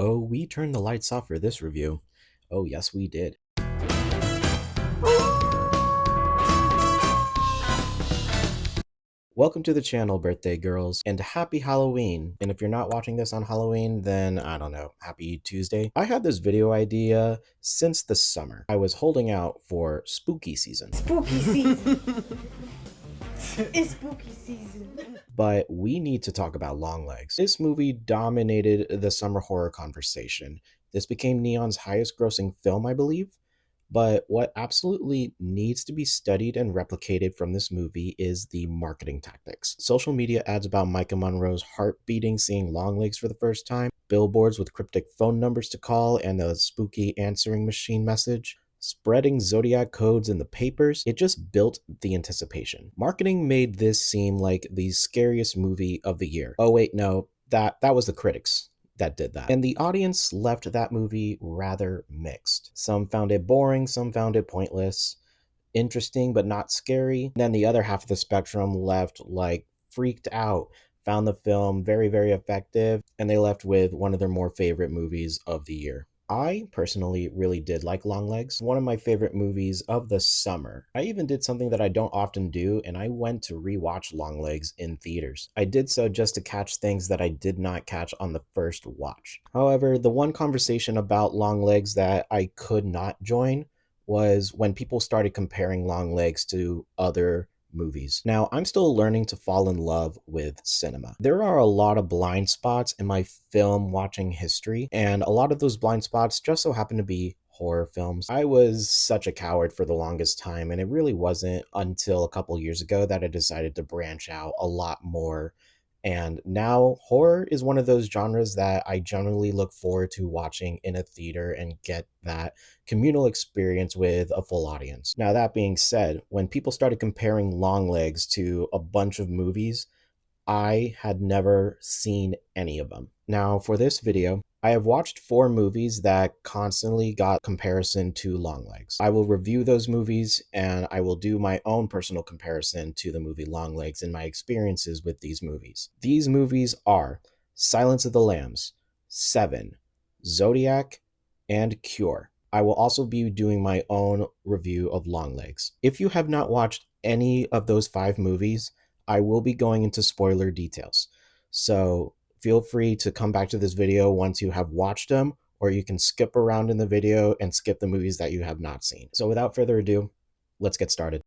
Oh, we turned the lights off for this review. Oh, yes, we did. Welcome to the channel, birthday girls, and happy Halloween. And if you're not watching this on Halloween, then I don't know, happy Tuesday. I had this video idea since the summer. I was holding out for spooky season. Spooky season. It's spooky season. But we need to talk about Longlegs. This movie dominated the summer horror conversation. This became Neon's highest grossing film, I believe. But what absolutely needs to be studied and replicated from this movie is the marketing tactics. Social media ads about Micah Monroe's heart beating seeing Longlegs for the first time, billboards with cryptic phone numbers to call and a spooky answering machine message, spreading Zodiac codes in the papers. It just built the anticipation. Marketing made this seem like the scariest movie of the year. Oh wait, no, that was the critics that did that. And the audience left that movie rather mixed. Some found it boring, some found it pointless, interesting but not scary. And then the other half of the spectrum left like freaked out, found the film very, very effective, and they left with one of their more favorite movies of the year. I personally really did like Longlegs, one of my favorite movies of the summer. I even did something that I don't often do, and I went to rewatch Longlegs in theaters. I did so just to catch things that I did not catch on the first watch. However, the one conversation about Longlegs that I could not join was when people started comparing Longlegs to other movies. Now, I'm still learning to fall in love with cinema. There are a lot of blind spots in my film watching history, and a lot of those blind spots just so happen to be horror films. I was such a coward for the longest time, and it really wasn't until a couple years ago that I decided to branch out a lot more. And now horror is one of those genres that I generally look forward to watching in a theater and get that communal experience with a full audience. Now, that being said, when people started comparing Longlegs to a bunch of movies, I had never seen any of them. Now, for this video, I have watched 4 movies that constantly got comparison to Longlegs. I will review those movies and I will do my own personal comparison to the movie Longlegs and my experiences with these movies. These movies are Silence of the Lambs, Seven, Zodiac, and Cure. I will also be doing my own review of Longlegs. If you have not watched any of those 5 movies, I will be going into spoiler details. So feel free to come back to this video once you have watched them, or you can skip around in the video and skip the movies that you have not seen. So without further ado, let's get started.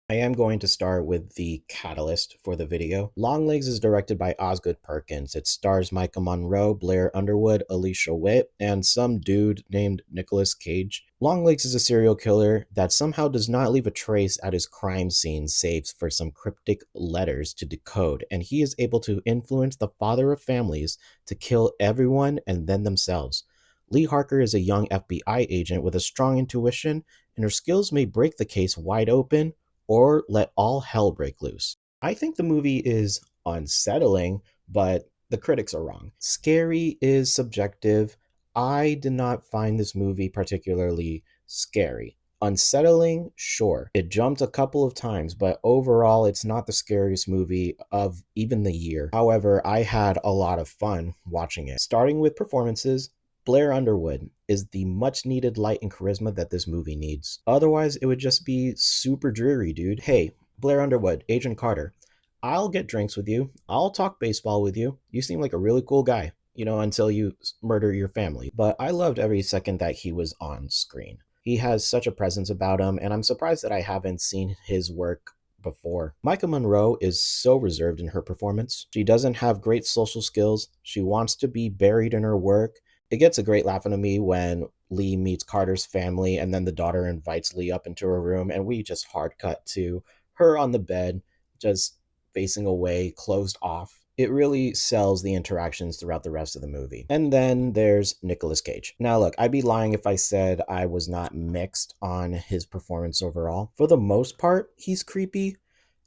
I am going to start with the catalyst for the video. Longlegs is directed by Osgood Perkins. It stars Micah Monroe, Blair Underwood, Alicia Witt, and some dude named Nicolas Cage. Longlegs is a serial killer that somehow does not leave a trace at his crime scene save for some cryptic letters to decode, and he is able to influence the father of families to kill everyone and then themselves. Lee Harker is a young FBI agent with a strong intuition, and her skills may break the case wide open or let all hell break loose. I think the movie is unsettling, but the critics are wrong. Scary is subjective. I did not find this movie particularly scary. Unsettling, sure. It jumped a couple of times, but overall, it's not the scariest movie of even the year. However, I had a lot of fun watching it. Starting with performances, Blair Underwood is the much needed light and charisma that this movie needs. Otherwise, it would just be super dreary, dude. Hey, Blair Underwood, Agent Carter, I'll get drinks with you. I'll talk baseball with you. You seem like a really cool guy, until you murder your family. But I loved every second that he was on screen. He has such a presence about him, and I'm surprised that I haven't seen his work before. Micah Monroe is so reserved in her performance. She doesn't have great social skills. She wants to be buried in her work. It gets a great laugh out of me when Lee meets Carter's family and then the daughter invites Lee up into her room and we just hard cut to her on the bed, just facing away, closed off. It really sells the interactions throughout the rest of the movie. And then there's Nicolas Cage. Now look, I'd be lying if I said I was not mixed on his performance overall. For the most part, he's creepy.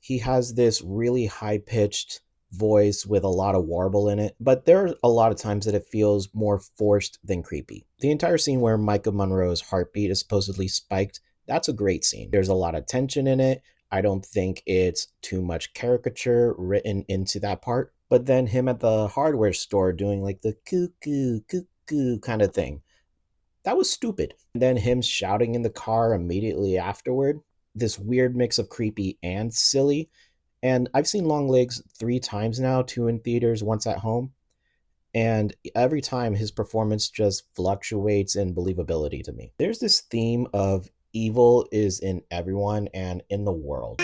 He has this really high-pitched voice with a lot of warble in it, but there are a lot of times that it feels more forced than creepy. The entire scene where Micah Monroe's heartbeat is supposedly spiked, that's a great scene. There's a lot of tension in it. I don't think it's too much caricature written into that part. But then him at the hardware store doing like the cuckoo, cuckoo kind of thing. That was stupid. And then him shouting in the car immediately afterward. This weird mix of creepy and silly. And I've seen Longlegs 3 times now, 2 in theaters, once at home. And every time his performance just fluctuates in believability to me. There's this theme of evil is in everyone and in the world.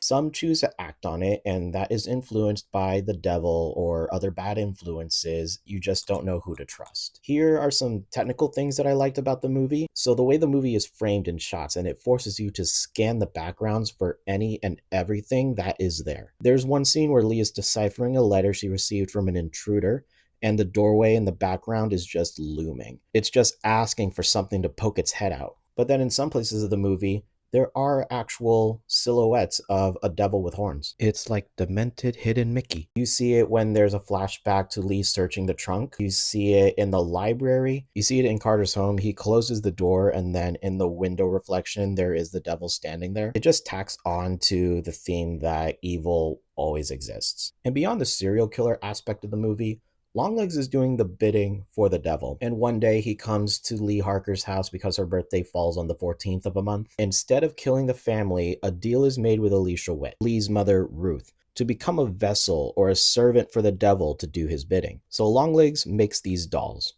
Some choose to act on it, and that is influenced by the devil or other bad influences. You just don't know who to trust. Here are some technical things that I liked about the movie. So, the way the movie is framed in shots, and it forces you to scan the backgrounds for any and everything that is there. There's one scene where Lee is deciphering a letter she received from an intruder, and the doorway in the background is just looming. It's just asking for something to poke its head out. But then in some places of the movie, there are actual silhouettes of a devil with horns. It's like demented hidden Mickey. You see it when there's a flashback to Lee searching the trunk. You see it in the library. You see it in Carter's home. He closes the door, and then in the window reflection, there is the devil standing there. It just tacks on to the theme that evil always exists. And beyond the serial killer aspect of the movie, Longlegs is doing the bidding for the devil, and one day he comes to Lee Harker's house because her birthday falls on the 14th of a month. Instead of killing the family, a deal is made with Alicia Witt, Lee's mother, Ruth, to become a vessel or a servant for the devil to do his bidding. So Longlegs makes these dolls.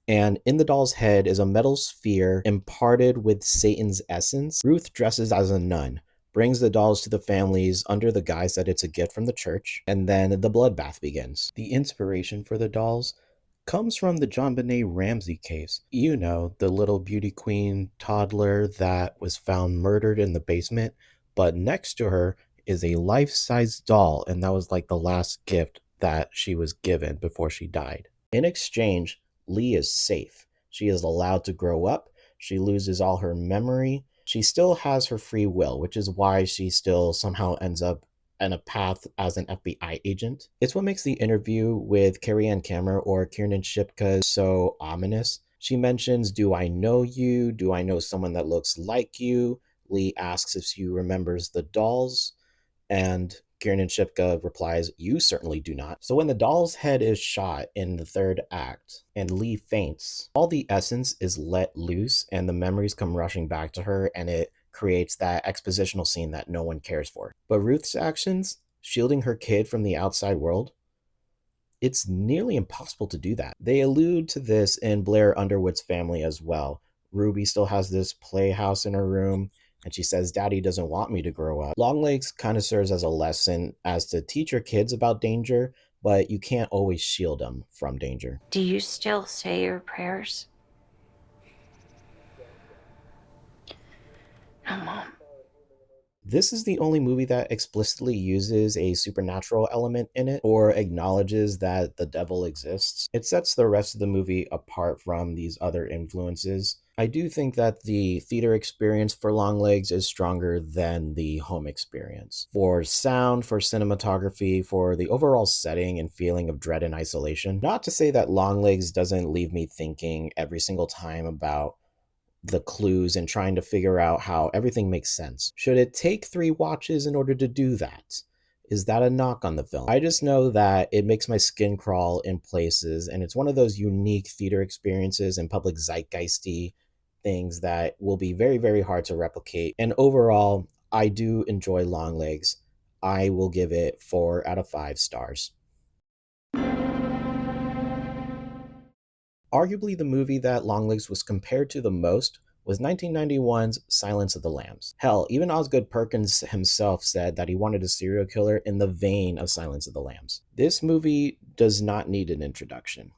And in the doll's head is a metal sphere imparted with Satan's essence. Ruth dresses as a nun, brings the dolls to the families under the guise that it's a gift from the church, and then the bloodbath begins. The inspiration for the dolls comes from the JonBenet Ramsey case. You know, the little beauty queen toddler that was found murdered in the basement, but next to her is a life-size doll, and that was like the last gift that she was given before she died. In exchange, Lee is safe. She is allowed to grow up. She loses all her memory. She still has her free will, which is why she still somehow ends up in a path as an FBI agent. It's what makes the interview with Carrie Ann Kammer or Kiernan Shipka so ominous. She mentions, "Do I know you? Do I know someone that looks like you?" Lee asks if she remembers the dolls. And Kiernan Shipka replies, "You certainly do not." So when the doll's head is shot in the third act and Lee faints, all the essence is let loose and the memories come rushing back to her, and it creates that expositional scene that no one cares for. But Ruth's actions, shielding her kid from the outside world, it's nearly impossible to do that. They allude to this in Blair Underwood's family as well. Ruby still has this playhouse in her room, and she says, "Daddy doesn't want me to grow up." Longlegs kind of serves as a lesson as to teach your kids about danger, but you can't always shield them from danger. Do you still say your prayers? No, Mom. This is the only movie that explicitly uses a supernatural element in it or acknowledges that the devil exists. It sets the rest of the movie apart from these other influences. I do think that the theater experience for Longlegs is stronger than the home experience. For sound, for cinematography, for the overall setting and feeling of dread and isolation. Not to say that Longlegs doesn't leave me thinking every single time about the clues and trying to figure out how everything makes sense. Should it take 3 watches in order to do that? Is that a knock on the film? I just know that it makes my skin crawl in places, and it's one of those unique theater experiences and public zeitgeisty things that will be very, very hard to replicate. And overall, I do enjoy Longlegs. I will give it 4 out of 5 stars. Arguably, the movie that Longlegs was compared to the most was 1991's Silence of the Lambs. Hell, even Osgood Perkins himself said that he wanted a serial killer in the vein of Silence of the Lambs. This movie does not need an introduction.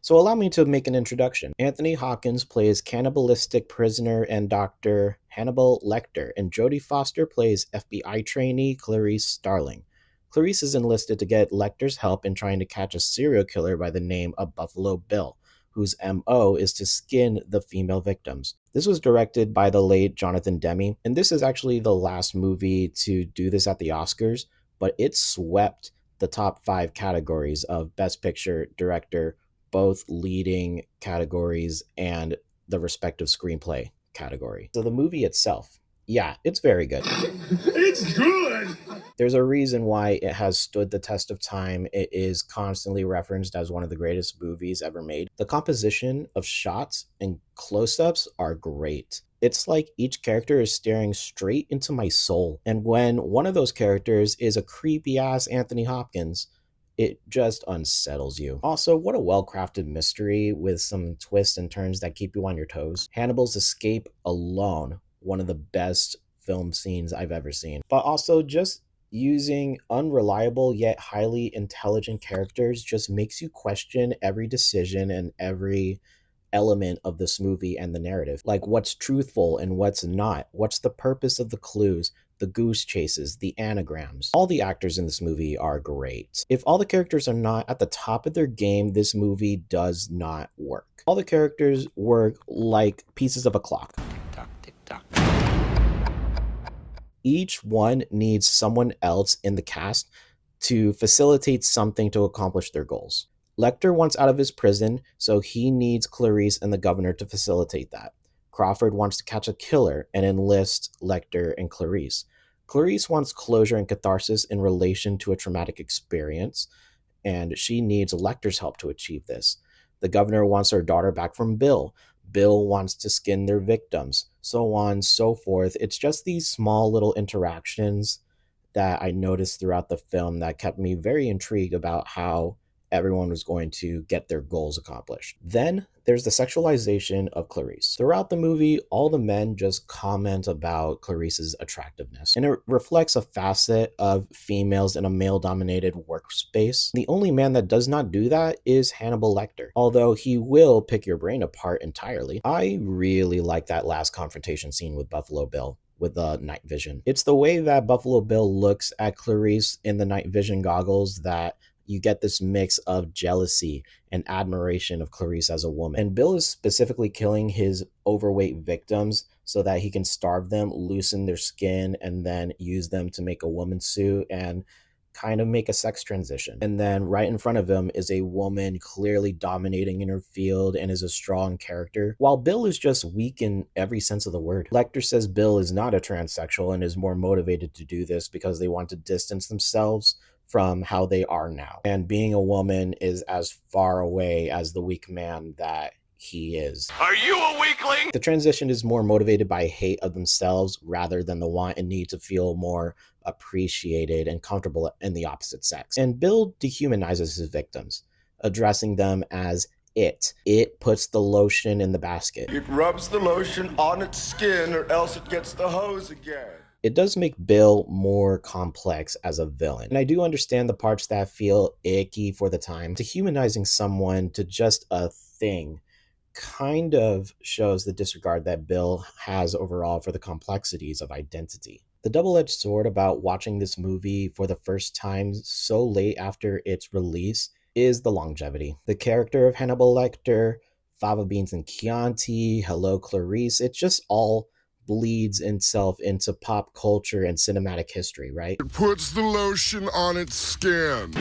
So allow me to make an introduction. Anthony Hawkins plays cannibalistic prisoner and Dr. Hannibal Lecter, and Jodie Foster plays FBI trainee Clarice Starling. Clarice is enlisted to get Lecter's help in trying to catch a serial killer by the name of Buffalo Bill, whose MO is to skin the female victims. This was directed by the late Jonathan Demme, and this is actually the last movie to do this at the Oscars, but it swept the top 5 categories of Best Picture, Director, both leading categories and the respective screenplay category. So the movie itself, Yeah, it's very good. It's good! There's a reason why it has stood the test of time. It is constantly referenced as one of the greatest movies ever made. The composition of shots and close ups are great. It's like each character is staring straight into my soul. And when one of those characters is a creepy ass Anthony Hopkins, it just unsettles you. Also, what a well crafted mystery with some twists and turns that keep you on your toes. Hannibal's escape alone, one of the best film scenes I've ever seen. But also, just using unreliable yet highly intelligent characters just makes you question every decision and every element of this movie and the narrative. Like what's truthful and what's not. What's the purpose of the clues, the goose chases, the anagrams. All the actors in this movie are great. If all the characters are not at the top of their game, this movie does not work. All the characters work like pieces of a clock. Tick tock. Each one needs someone else in the cast to facilitate something to accomplish their goals. Lecter wants out of his prison, so he needs Clarice and the governor to facilitate that. Crawford wants to catch a killer and enlist Lecter and Clarice. Clarice wants closure and catharsis in relation to a traumatic experience, and she needs Lecter's help to achieve this. The governor wants her daughter back from Bill. Bill wants to skin their victims, so on, so forth. It's just these small little interactions that I noticed throughout the film that kept me very intrigued about how everyone was going to get their goals accomplished. Then there's the sexualization of Clarice. Throughout the movie, all the men just comment about Clarice's attractiveness, and it reflects a facet of females in a male-dominated workspace. The only man that does not do that is Hannibal Lecter, although he will pick your brain apart entirely. I really like that last confrontation scene with Buffalo Bill with the night vision. It's the way that Buffalo Bill looks at Clarice in the night vision goggles that you get this mix of jealousy and admiration of Clarice as a woman. And Bill is specifically killing his overweight victims so that he can starve them, loosen their skin, and then use them to make a woman suit and kind of make a sex transition. And then right in front of him is a woman clearly dominating in her field and is a strong character, while Bill is just weak in every sense of the word. Lecter says Bill is not a transsexual and is more motivated to do this because they want to distance themselves from how they are now. And being a woman is as far away as the weak man that he is. Are you a weakling? The transition is more motivated by hate of themselves rather than the want and need to feel more appreciated and comfortable in the opposite sex. And Bill dehumanizes his victims, addressing them as it. It puts the lotion in the basket. It rubs the lotion on its skin or else it gets the hose again. It does make Bill more complex as a villain. And I do understand the parts that feel icky for the time. Dehumanizing someone to just a thing kind of shows the disregard that Bill has overall for the complexities of identity. The double-edged sword about watching this movie for the first time so late after its release is the longevity. The character of Hannibal Lecter, Fava Beans and Chianti, Hello Clarice, it just all bleeds itself into pop culture and cinematic history, right? It puts the lotion on its skin.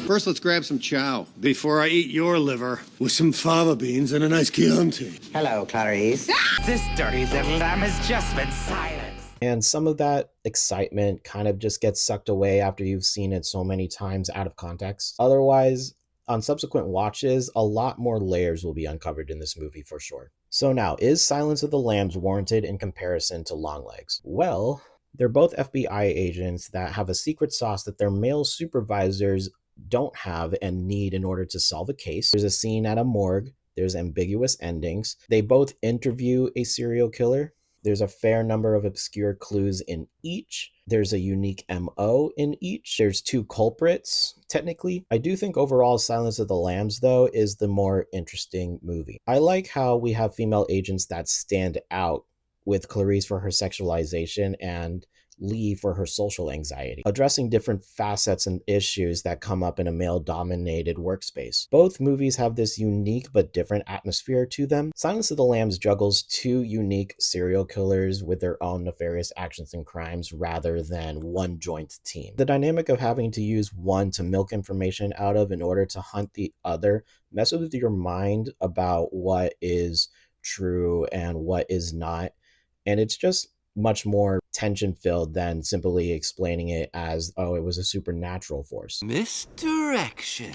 First, let's grab some chow before I eat your liver with some fava beans and a nice Chianti. Hello, Clarice. This dirty little lamb has just been silenced. And some of that excitement kind of just gets sucked away after you've seen it so many times out of context. Otherwise, on subsequent watches, a lot more layers will be uncovered in this movie for sure. So now, is Silence of the Lambs warranted in comparison to Longlegs? Well, they're both FBI agents that have a secret sauce that their male supervisors don't have and need in order to solve a case. There's a scene at a morgue. There's ambiguous endings. They both interview a serial killer. There's a fair number of obscure clues in each. There's a unique MO in each. There's two culprits, technically. I do think overall Silence of the Lambs, though, is the more interesting movie. I like how we have female agents that stand out, with Clarice for her sexualization and Lee for her social anxiety, addressing different facets and issues that come up in a male-dominated workspace. Both movies have this unique but different atmosphere to them. Silence of the Lambs juggles two unique serial killers with their own nefarious actions and crimes rather than one joint team. The dynamic of having to use one to milk information out of in order to hunt the other messes with your mind about what is true and what is not. And it's just much more tension filled than simply explaining it as, oh, it was a supernatural force. Misdirection.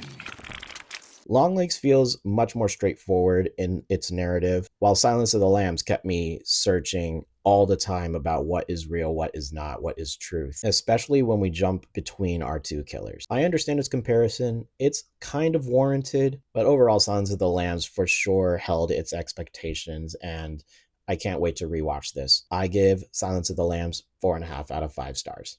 Longlegs feels much more straightforward in its narrative, while Silence of the Lambs kept me searching all the time about what is real, what is not, what is truth, especially when we jump between our two killers. I understand its comparison, it's kind of warranted, but overall Silence of the Lambs for sure held its expectations, and I can't wait to rewatch this. I give Silence of the Lambs 4.5 out of 5 stars.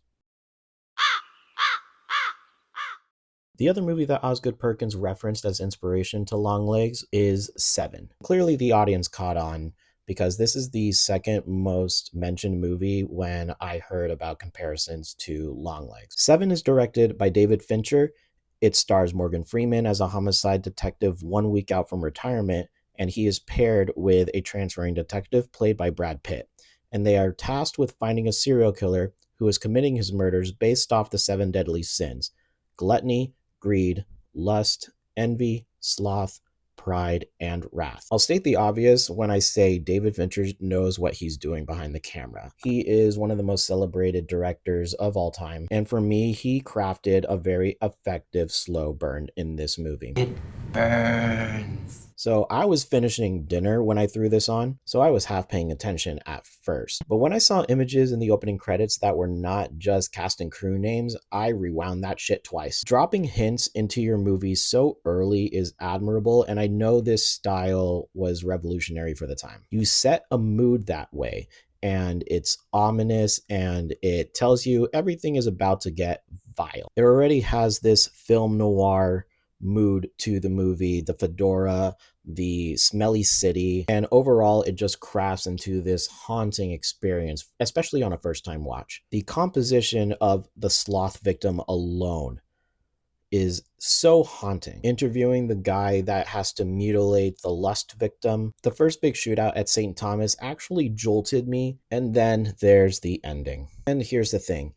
The other movie that Osgood Perkins referenced as inspiration to Longlegs is Seven. Clearly the audience caught on because this is the second most mentioned movie when I heard about comparisons to Longlegs. Seven is directed by David Fincher. It stars Morgan Freeman as a homicide detective 1 week out from retirement, and he is paired with a transferring detective played by Brad Pitt. And they are tasked with finding a serial killer who is committing his murders based off the 7 deadly sins: gluttony, greed, lust, envy, sloth, pride, and wrath. I'll state the obvious when I say David Fincher knows what he's doing behind the camera. He is one of the most celebrated directors of all time, and for me, he crafted a very effective slow burn in this movie. It burns. So I was finishing dinner when I threw this on, so I was half paying attention at first. But when I saw images in the opening credits that were not just cast and crew names, I rewound that shit twice. Dropping hints into your movie so early is admirable, and I know this style was revolutionary for the time. You set a mood that way, and it's ominous, and it tells you everything is about to get vile. It already has this film noir mood to the movie, the fedora, the smelly city, and overall it just crafts into this haunting experience, especially on a first time watch. The composition of the sloth victim alone is so haunting. Interviewing the guy that has to mutilate the lust victim, the first big shootout at St. Thomas actually jolted me, and then there's the ending. And here's the thing.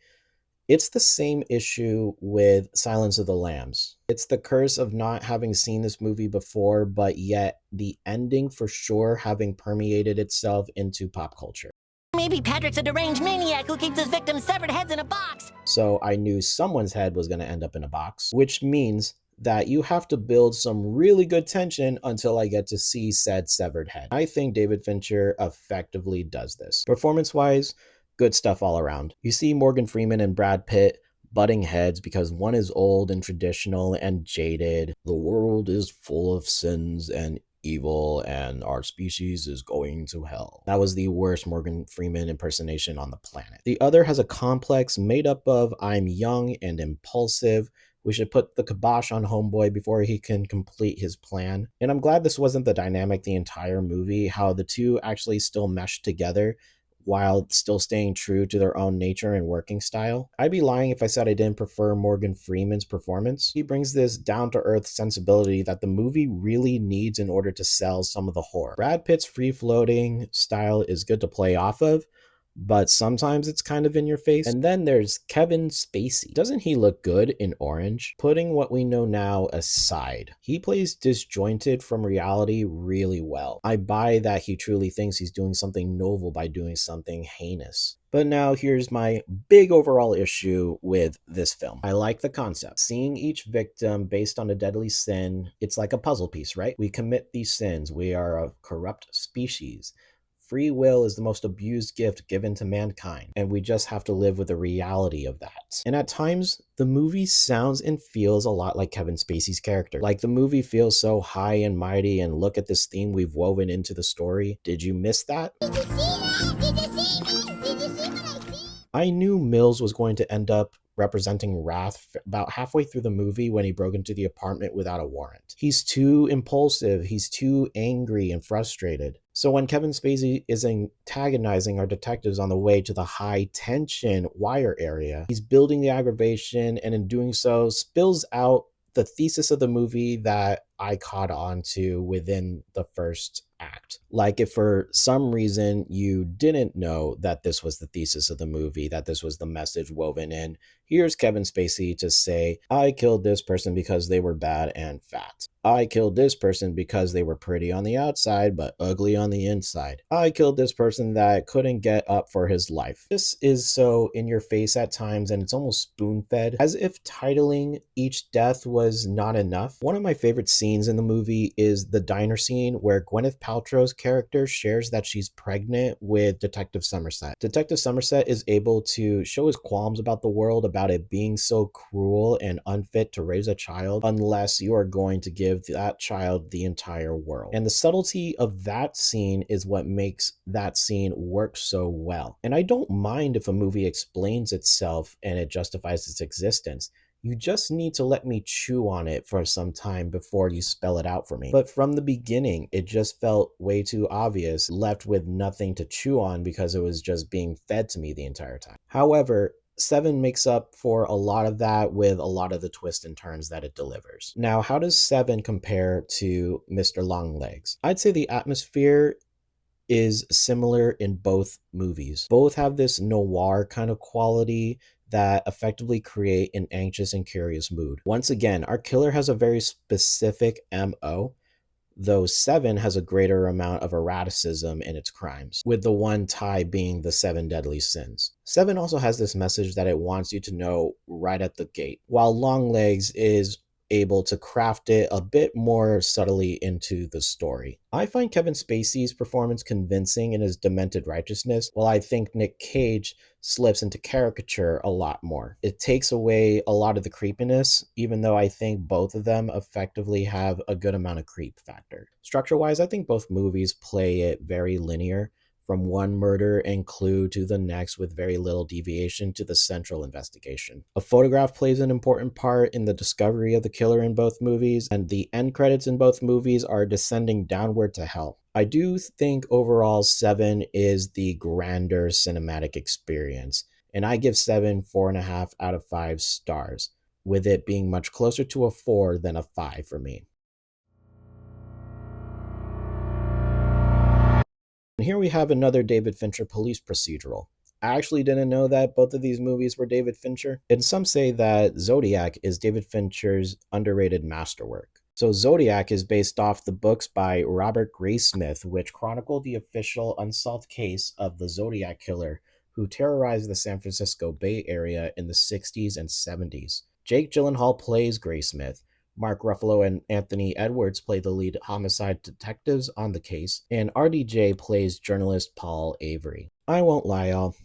It's the same issue with Silence of the Lambs. It's the curse of not having seen this movie before, but yet the ending for sure having permeated itself into pop culture. Maybe Patrick's a deranged maniac who keeps his victims' severed heads in a box. So I knew someone's head was going to end up in a box, which means that you have to build some really good tension until I get to see said severed head. I think David Fincher effectively does this. Performance-wise, good stuff all around. You see Morgan Freeman and Brad Pitt butting heads because one is old and traditional and jaded. The world is full of sins and evil, and our species is going to hell. That was the worst Morgan Freeman impersonation on the planet. The other has a complex made up of I'm young and impulsive. We should put the kibosh on homeboy before he can complete his plan. And I'm glad this wasn't the dynamic the entire movie, how the two actually still mesh together while still staying true to their own nature and working style. I'd be lying if I said I didn't prefer Morgan Freeman's performance. He brings this down-to-earth sensibility that the movie really needs in order to sell some of the horror. Brad Pitt's free-floating style is good to play off of, but sometimes it's kind of in your face. And then there's Kevin Spacey. Doesn't he look good in Orange? Putting what we know now aside, he plays disjointed from reality really well. I buy that he truly thinks he's doing something novel by doing something heinous. But now here's my big overall issue with this film. I like the concept. Seeing each victim based on a deadly sin, it's like a puzzle piece, right? We commit these sins. We are a corrupt species. Free will is the most abused gift given to mankind, and we just have to live with the reality of that. And at times, the movie sounds and feels a lot like Kevin Spacey's character. Like the movie feels so high and mighty, and look at this theme we've woven into the story. Did you miss that? Did you see that? Did you see me? Did you see what I see? I knew Mills was going to end up representing wrath about halfway through the movie when he broke into the apartment without a warrant. He's too impulsive, he's too angry and frustrated. So when Kevin Spacey is antagonizing our detectives on the way to the high tension wire area, he's building the aggravation, and in doing so spills out the thesis of the movie that I caught on to within the first act. Like, if for some reason you didn't know that this was the thesis of the movie, that this was the message woven in, here's Kevin Spacey to say, I killed this person because they were bad and fat. I killed this person because they were pretty on the outside but ugly on the inside. I killed this person that couldn't get up for his life. This is so in your face at times, and it's almost spoon-fed, as if titling each death was not enough. One of my favorite scenes in the movie is the diner scene where Gwyneth Paltrow's character shares that she's pregnant with Detective Somerset. Detective Somerset is able to show his qualms about the world, about it being so cruel and unfit to raise a child unless you are going to give that child the entire world. And the subtlety of that scene is what makes that scene work so well. And I don't mind if a movie explains itself and it justifies its existence. You just need to let me chew on it for some time before you spell it out for me. But from the beginning, it just felt way too obvious, left with nothing to chew on because it was just being fed to me the entire time. However, 7 makes up for a lot of that with a lot of the twists and turns that it delivers. Now, how does 7 compare to Mr. Longlegs? I'd say the atmosphere is similar in both movies. Both have this noir kind of quality that effectively create an anxious and curious mood. Once again, our killer has a very specific MO, though 7 has a greater amount of erraticism in its crimes, with the one tie being the 7 deadly sins. 7 also has this message that it wants you to know right at the gate, while Longlegs is able to craft it a bit more subtly into the story. I find Kevin Spacey's performance convincing in his demented righteousness, while I think Nick Cage slips into caricature a lot more. It takes away a lot of the creepiness, even though I think both of them effectively have a good amount of creep factor. Structure-wise, I think both movies play it very linear, from one murder and clue to the next with very little deviation to the central investigation. A photograph plays an important part in the discovery of the killer in both movies, and the end credits in both movies are descending downward to hell. I do think overall 7 is the grander cinematic experience, and I give 7 4.5 out of 5 stars, with it being much closer to a 4 than a 5 for me. And here we have another David Fincher police procedural. I actually didn't know that both of these movies were David Fincher, and some say that Zodiac is David Fincher's underrated masterwork. So Zodiac is based off the books by Robert Graysmith, which chronicle the official unsolved case of the Zodiac killer who terrorized the San Francisco Bay Area in the 60s and 70s. Jake Gyllenhaal plays Graysmith. Mark Ruffalo and Anthony Edwards play the lead homicide detectives on the case, and RDJ plays journalist Paul Avery. I won't lie, y'all.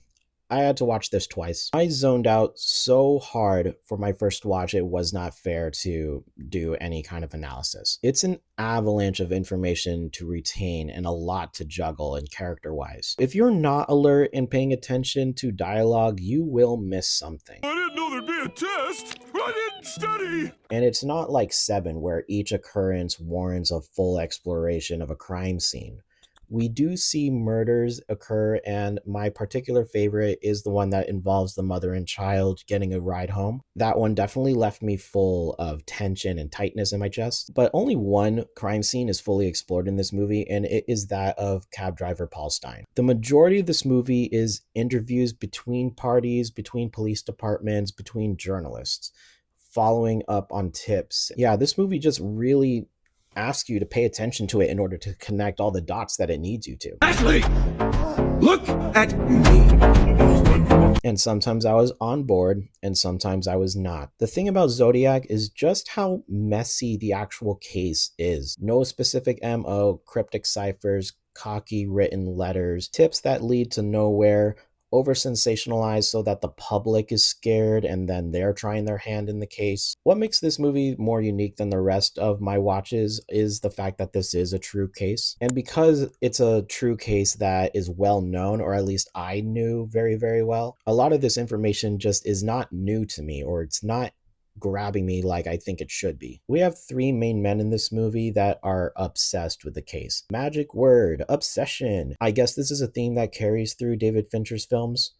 I had to watch this twice. I zoned out so hard for my first watch, it was not fair to do any kind of analysis. It's an avalanche of information to retain and a lot to juggle and character-wise. If you're not alert and paying attention to dialogue, you will miss something. I didn't know there'd be a test. I didn't study. And it's not like 7, where each occurrence warrants a full exploration of a crime scene. We do see murders occur, and my particular favorite is the one that involves the mother and child getting a ride home. That one definitely left me full of tension and tightness in my chest. But only one crime scene is fully explored in this movie, and it is that of cab driver Paul Stine. The majority of this movie is interviews between parties, between police departments, between journalists, following up on tips. Yeah, this movie just really ask you to pay attention to it in order to connect all the dots that it needs you to. Ashley, look at me. And sometimes I was on board and sometimes I was not. The thing about Zodiac is just how messy the actual case is. No specific MO, cryptic ciphers, cocky written letters, tips that lead to nowhere, over sensationalized so that the public is scared and then they're trying their hand in the case. What makes this movie more unique than the rest of my watches is the fact that this is a true case. And because it's a true case that is well known, or at least I knew very, very well, a lot of this information just is not new to me, or it's not grabbing me like I think it should be. We have 3 main men in this movie that are obsessed with the case. Magic word, obsession. I guess this is a theme that carries through David Fincher's films.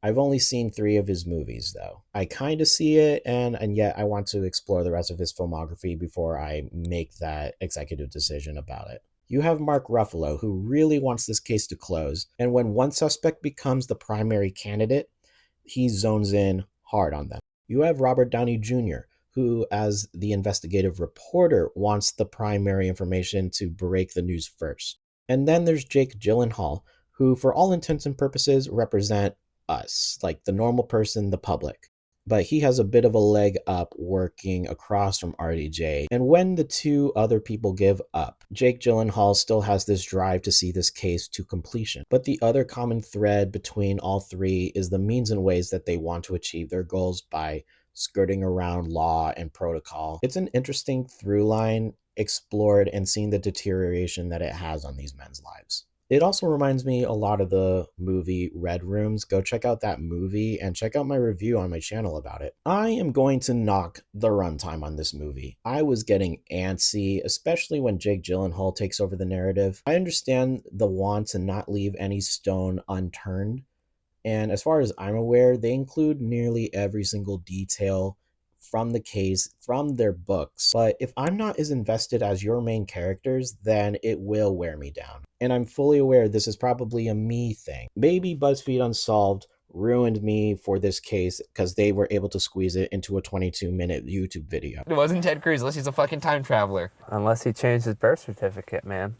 I've only seen 3 of his movies, though. I kind of see it, and yet I want to explore the rest of his filmography before I make that executive decision about it. You have Mark Ruffalo, who really wants this case to close, and when one suspect becomes the primary candidate, he zones in hard on them. You have Robert Downey Jr., who, as the investigative reporter, wants the primary information to break the news first. And then there's Jake Gyllenhaal, who, for all intents and purposes, represent us, like the normal person, the public. But he has a bit of a leg up working across from RDJ. And when the 2 other people give up, Jake Gyllenhaal still has this drive to see this case to completion. But the other common thread between all 3 is the means and ways that they want to achieve their goals by skirting around law and protocol. It's an interesting through line explored and seeing the deterioration that it has on these men's lives. It also reminds me a lot of the movie Red Rooms. Go check out that movie and check out my review on my channel about it. I am going to knock the runtime on this movie. I was getting antsy, especially when Jake Gyllenhaal takes over the narrative. I understand the want to not leave any stone unturned, and as far as I'm aware, they include nearly every single detail from the case, from their books. But if I'm not as invested as your main characters, then it will wear me down. And I'm fully aware this is probably a me thing. Maybe BuzzFeed Unsolved ruined me for this case because they were able to squeeze it into a 22-minute YouTube video. It wasn't Ted Cruz unless he's a fucking time traveler. Unless he changed his birth certificate, man.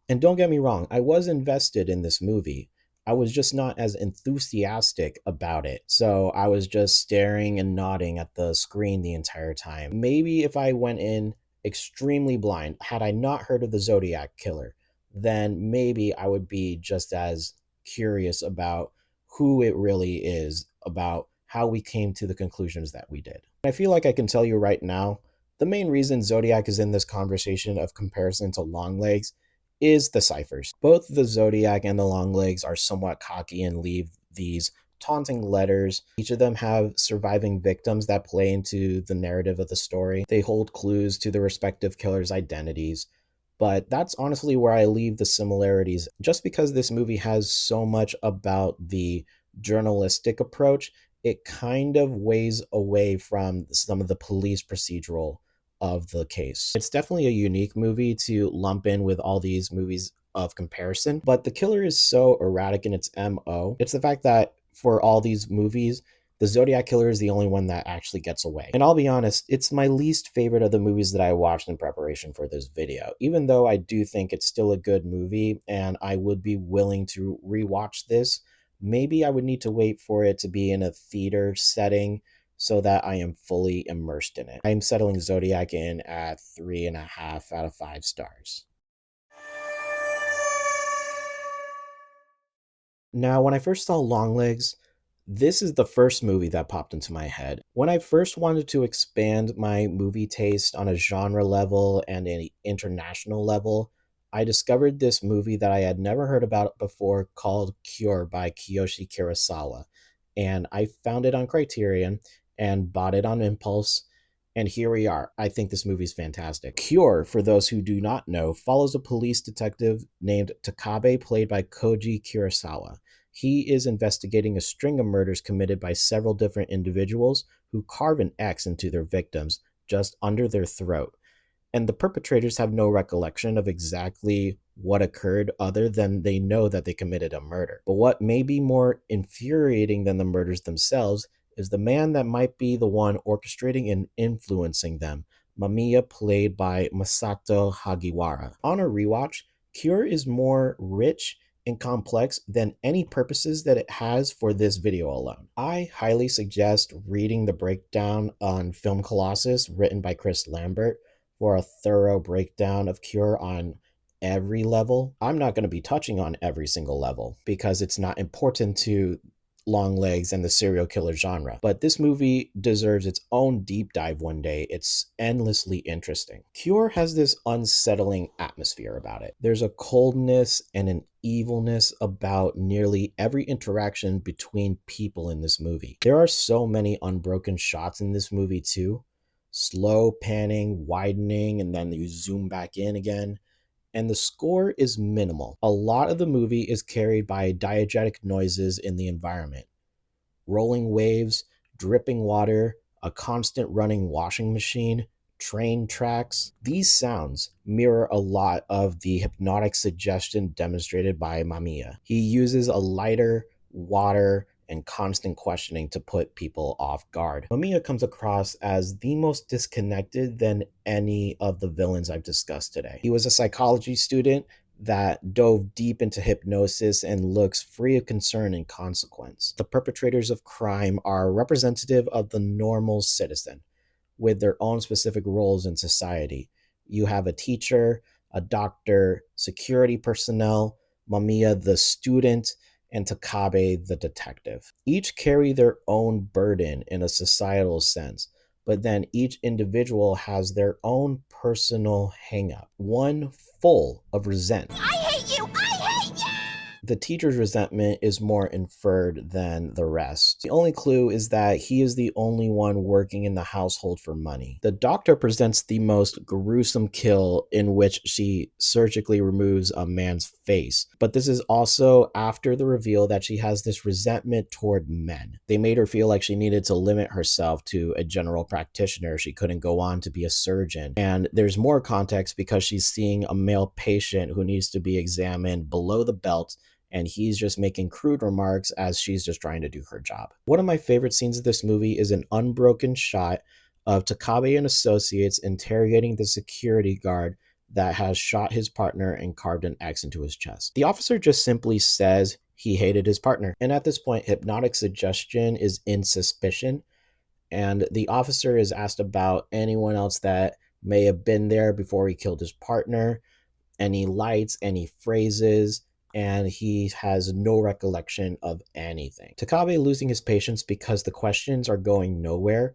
And don't get me wrong, I was invested in this movie. I was just not as enthusiastic about it. So I was just staring and nodding at the screen the entire time. Maybe if I went in extremely blind, had I not heard of the Zodiac killer, then maybe I would be just as curious about who it really is, about how we came to the conclusions that we did. I feel like I can tell you right now, the main reason Zodiac is in this conversation of comparison to Longlegs is the ciphers. Both the Zodiac and the Longlegs are somewhat cocky and leave these taunting letters. Each of them have surviving victims that play into the narrative of the story. They hold clues to the respective killers' identities. But that's honestly where I leave the similarities. Just because this movie has so much about the journalistic approach, it kind of weighs away from some of the police procedural of the case. It's definitely a unique movie to lump in with all these movies of comparison, but the killer is so erratic in its MO. It's the fact that for all these movies, the Zodiac killer is the only one that actually gets away. And I'll be honest, it's my least favorite of the movies that I watched in preparation for this video, even though I do think it's still a good movie and I would be willing to rewatch this. Maybe I would need to wait for it to be in a theater setting so that I am fully immersed in it. I'm settling Zodiac in at 3.5 out of 5 stars. Now, when I first saw Longlegs, this is the first movie that popped into my head. When I first wanted to expand my movie taste on a genre level and an international level, I discovered this movie that I had never heard about before called Cure by Kiyoshi Kurosawa. And I found it on Criterion and bought it on impulse, and here we are. I think this movie's fantastic. Cure, for those who do not know, follows a police detective named Takabe, played by Koji Kurosawa. He is investigating a string of murders committed by several different individuals who carve an X into their victims just under their throat. And the perpetrators have no recollection of exactly what occurred other than they know that they committed a murder. But what may be more infuriating than the murders themselves is the man that might be the one orchestrating and influencing them, Mamiya, played by Masato Hagiwara. On a rewatch, Cure is more rich and complex than any purposes that it has for this video alone. I highly suggest reading the breakdown on Film Colossus written by Chris Lambert for a thorough breakdown of Cure on every level. I'm not going to be touching on every single level because it's not important to Longlegs and the serial killer genre, but this movie deserves its own deep dive one day. It's endlessly interesting. Cure has this unsettling atmosphere about it. There's a coldness and an evilness about nearly every interaction between people in this movie. There are so many unbroken shots in this movie too. Slow panning, widening, and then you zoom back in again. And the score is minimal. A lot of the movie is carried by diegetic noises in the environment. rolling waves, dripping water, a constant running washing machine, train tracks. These sounds mirror a lot of the hypnotic suggestion demonstrated by Mamiya. He uses a lighter, water, and constant questioning to put people off guard. Mamiya comes across as the most disconnected than any of the villains I've discussed today. He was a psychology student that dove deep into hypnosis and looks free of concern and consequence. The perpetrators of crime are representative of the normal citizen with their own specific roles in society. You have a teacher, a doctor, security personnel, Mamiya the student, and Takabe the detective. Each carry their own burden in a societal sense, but then each individual has their own personal hangup, one full of resentment. I hate you! I hate you! The teacher's resentment is more inferred than the rest. The only clue is that he is the only one working in the household for money. The doctor presents the most gruesome kill, in which she surgically removes a man's face. But this is also after the reveal that she has this resentment toward men. They made her feel like she needed to limit herself to a general practitioner. She couldn't go on to be a surgeon. And there's more context because she's seeing a male patient who needs to be examined below the belt, and he's just making crude remarks as she's just trying to do her job. One of my favorite scenes of this movie is an unbroken shot of Takabe and associates interrogating the security guard that has shot his partner and carved an X into his chest. The officer just simply says he hated his partner. And at this point, hypnotic suggestion is in suspicion, and the officer is asked about anyone else that may have been there before he killed his partner, any lights, any phrases, and he has no recollection of anything. Takabe, losing his patience because the questions are going nowhere,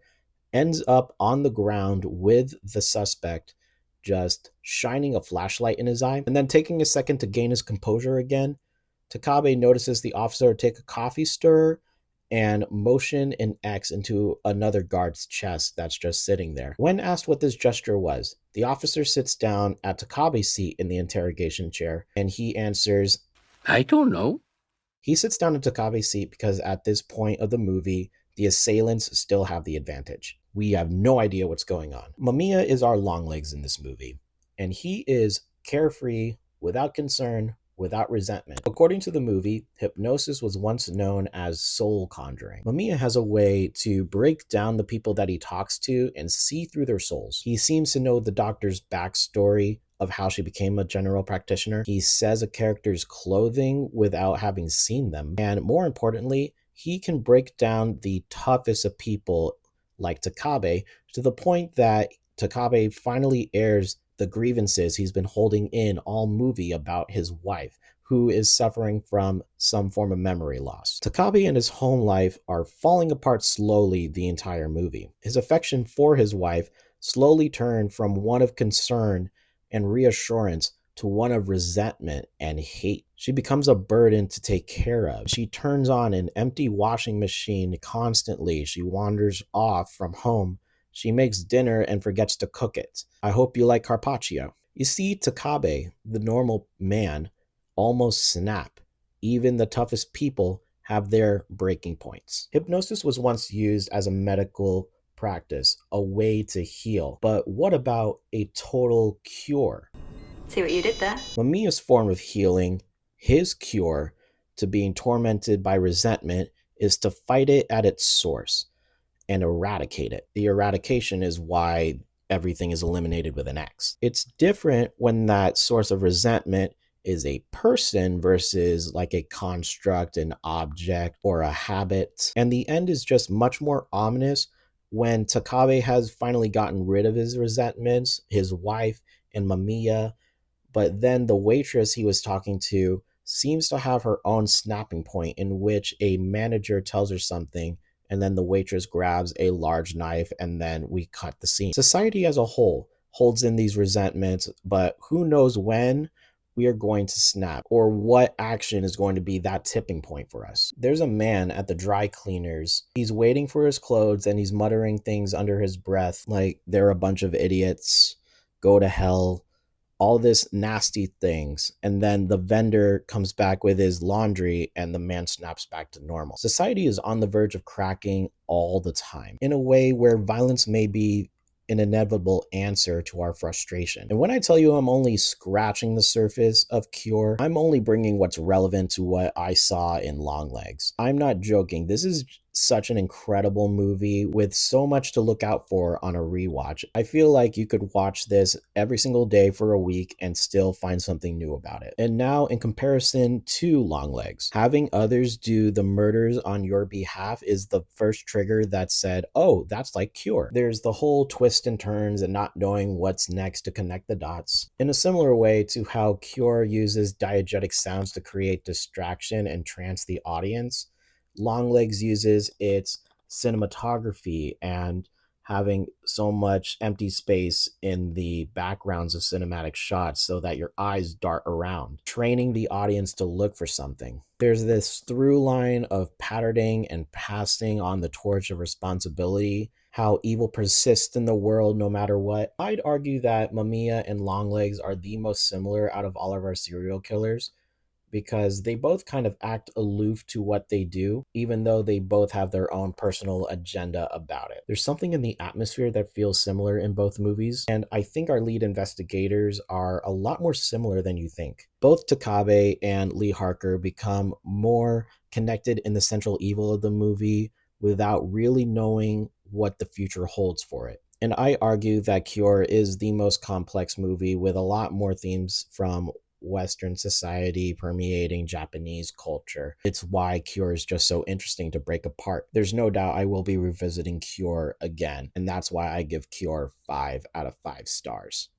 ends up on the ground with the suspect just shining a flashlight in his eye, and then taking a second to gain his composure again. Takabe notices the officer take a coffee stirrer and motion an X into another guard's chest that's just sitting there. When asked what this gesture was, the officer sits down at Takabe's seat in the interrogation chair, and he answers, I don't know. He sits down at Takabe's seat because at this point of the movie, the assailants still have the advantage. We have no idea what's going on. Mamiya is our Longlegs in this movie, and he is carefree, without concern, without resentment. According to the movie, hypnosis was once known as soul conjuring. Mamiya has a way to break down the people that he talks to and see through their souls. He seems to know the doctor's backstory of how she became a general practitioner. He says a character's clothing without having seen them. And more importantly, he can break down the toughest of people like Takabe to the point that Takabe finally airs the grievances he's been holding in all movie about his wife, who is suffering from some form of memory loss. Takabe and his home life are falling apart slowly the entire movie. His affection for his wife slowly turned from one of concern and reassurance to one of resentment and hate. She becomes a burden to take care of. She turns on an empty washing machine constantly. She wanders off from home. She makes dinner and forgets to cook it. I hope you like carpaccio. You see, Takabe, the normal man, almost snap. Even the toughest people have their breaking points. Hypnosis was once used as a medical practice, a way to heal. But what about a total cure? See what you did there? Mamiya's form of healing, his cure to being tormented by resentment, is to fight it at its source and eradicate it. The eradication is why everything is eliminated with an X. It's different when that source of resentment is a person versus like a construct, an object, or a habit. And the end is just much more ominous when Takabe has finally gotten rid of his resentments, his wife and Mamiya, but then the waitress he was talking to seems to have her own snapping point in which a manager tells her something, and then the waitress grabs a large knife, and then we cut the scene. Society as a whole holds in these resentments, but who knows when we are going to snap or what action is going to be that tipping point for us. There's a man at the dry cleaners. He's waiting for his clothes and he's muttering things under his breath like, they're a bunch of idiots, go to hell, all this nasty things, and then the vendor comes back with his laundry and the man snaps back to normal. Society is on the verge of cracking all the time, in a way where violence may be an inevitable answer to our frustration. And when I tell you I'm only scratching the surface of Cure, I'm only bringing what's relevant to what I saw in Longlegs. I'm not joking. This is such an incredible movie with so much to look out for on a rewatch. I feel like you could watch this every single day for a week and still find something new about it. And now, in comparison to Longlegs, having others do the murders on your behalf is the first trigger that said, oh, that's like Cure. There's the whole twist and turns and not knowing what's next to connect the dots. In a similar way to how Cure uses diegetic sounds to create distraction and trance the audience, Longlegs uses its cinematography and having so much empty space in the backgrounds of cinematic shots so that your eyes dart around, training the audience to look for something. There's this through line of patterning and passing on the torch of responsibility, how evil persists in the world no matter what. I'd argue that Mamiya and Longlegs are the most similar out of all of our serial killers, because they both kind of act aloof to what they do, even though they both have their own personal agenda about it. There's something in the atmosphere that feels similar in both movies, and I think our lead investigators are a lot more similar than you think. Both Takabe and Lee Harker become more connected in the central evil of the movie without really knowing what the future holds for it. And I argue that Cure is the most complex movie with a lot more themes from Western society permeating Japanese culture. It's why Cure is just so interesting to break apart. There's no doubt I will be revisiting Cure again, and that's why I give Cure 5 out of 5 stars.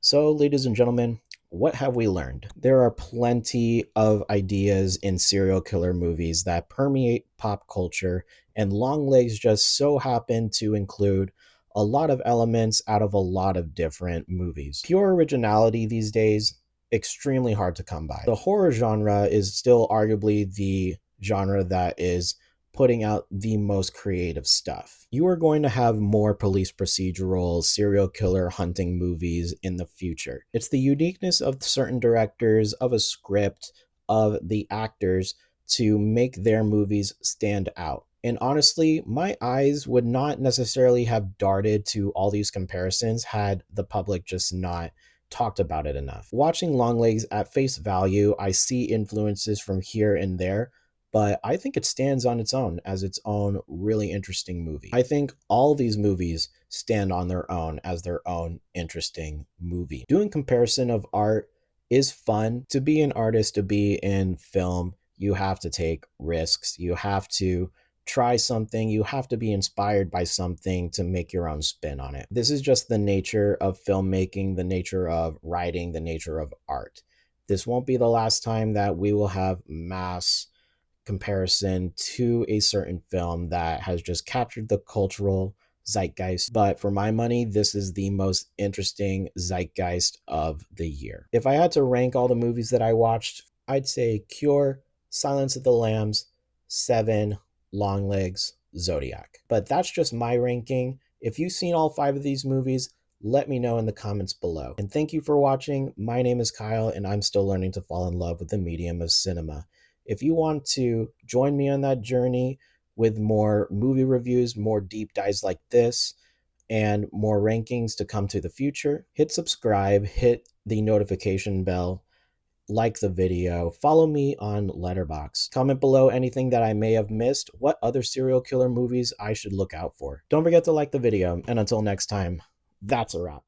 So, ladies and gentlemen, what have we learned? There are plenty of ideas in serial killer movies that permeate pop culture, and Longlegs just so happen to include a lot of elements out of a lot of different movies. Pure originality these days, extremely hard to come by. The horror genre is still arguably the genre that is putting out the most creative stuff. You are going to have more police procedural, serial killer hunting movies in the future. It's the uniqueness of certain directors, of a script, of the actors to make their movies stand out. And honestly, my eyes would not necessarily have darted to all these comparisons had the public just not talked about it enough. Watching Longlegs at face value, I see influences from here and there, but I think it stands on its own as its own really interesting movie. I think all these movies stand on their own as their own interesting movie. Doing comparison of art is fun. To be an artist, to be in film, you have to take risks. You have to try something, you have to be inspired by something to make your own spin on it. This is just the nature of filmmaking, the nature of writing, the nature of art. This won't be the last time that we will have mass comparison to a certain film that has just captured the cultural zeitgeist. But for my money, this is the most interesting zeitgeist of the year. If I had to rank all the movies that I watched, I'd say Cure, Silence of the Lambs, Seven, Longlegs, Zodiac. But that's just my ranking. If you've seen all 5 of these movies, let me know in the comments below. And thank you for watching. My name is Kyle, and I'm still learning to fall in love with the medium of cinema. If you want to join me on that journey with more movie reviews, more deep dives like this, and more rankings to come to the future, hit subscribe, hit the notification bell, like the video, follow me on Letterboxd. Comment below anything that I may have missed, what other serial killer movies I should look out for. Don't forget to like the video, and until next time, that's a wrap.